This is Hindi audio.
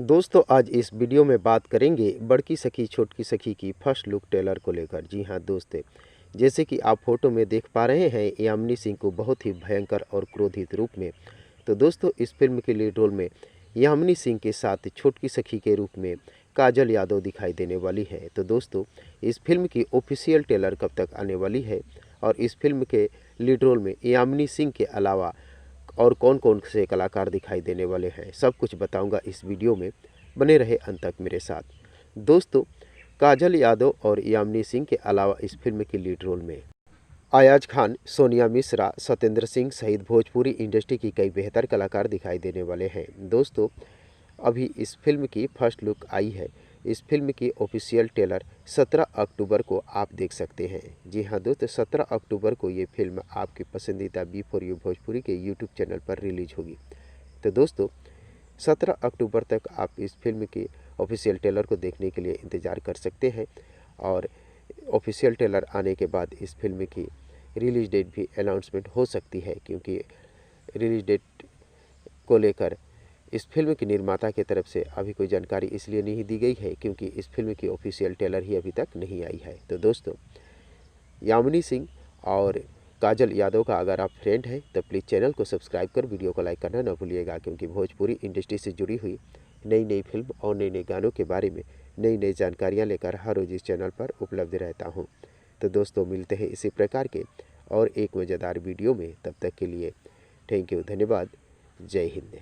दोस्तों आज इस वीडियो में बात करेंगे बड़की सखी छोटकी सखी की फर्स्ट लुक ट्रेलर को लेकर। जी हाँ दोस्तों, जैसे कि आप फोटो में देख पा रहे हैं यामिनी सिंह को बहुत ही भयंकर और क्रोधित रूप में। तो दोस्तों इस फिल्म के लीड रोल में यामिनी सिंह के साथ छोटकी सखी के रूप में काजल यादव दिखाई देने वाली है। तो दोस्तों इस फिल्म की ऑफिशियल ट्रेलर कब तक आने वाली है और इस फिल्म के लीड रोल में यामिनी सिंह के अलावा और कौन कौन से कलाकार दिखाई देने वाले हैं, सब कुछ बताऊंगा इस वीडियो में। बने रहे अंत तक मेरे साथ। दोस्तों काजल यादव और यामिनी सिंह के अलावा इस फिल्म की लीड रोल में अयाज खान, सोनिया मिश्रा, सत्येंद्र सिंह सहित भोजपुरी इंडस्ट्री की कई बेहतर कलाकार दिखाई देने वाले हैं। दोस्तों अभी इस फिल्म की फर्स्ट लुक आई है। इस फिल्म की ऑफिशियल ट्रेलर 17 अक्टूबर को आप देख सकते हैं। जी हाँ दोस्तों, 17 अक्टूबर को ये फिल्म आपकी पसंदीदा B4U भोजपुरी के यूट्यूब चैनल पर रिलीज होगी। तो दोस्तों 17 अक्टूबर तक आप इस फिल्म की ऑफिशियल ट्रेलर को देखने के लिए इंतज़ार कर सकते हैं और ऑफिशियल ट्रेलर आने के बाद इस फिल्म की रिलीज डेट भी अनाउंसमेंट हो सकती है, क्योंकि रिलीज डेट को लेकर इस फिल्म की निर्माता की तरफ से अभी कोई जानकारी इसलिए नहीं दी गई है क्योंकि इस फिल्म की ऑफिशियल ट्रेलर ही अभी तक नहीं आई है। तो दोस्तों यामिनी सिंह और काजल यादव का अगर आप फ्रेंड हैं तो प्लीज़ चैनल को सब्सक्राइब कर वीडियो को लाइक करना न भूलिएगा, क्योंकि भोजपुरी इंडस्ट्री से जुड़ी हुई नई नई फिल्म और नई नई गानों के बारे में नई नई जानकारियाँ लेकर हर रोज़ इस चैनल पर उपलब्ध रहता हूँ। तो दोस्तों मिलते हैं इसी प्रकार के और एक मज़ेदार वीडियो में। तब तक के लिए थैंक यू, धन्यवाद, जय हिंद।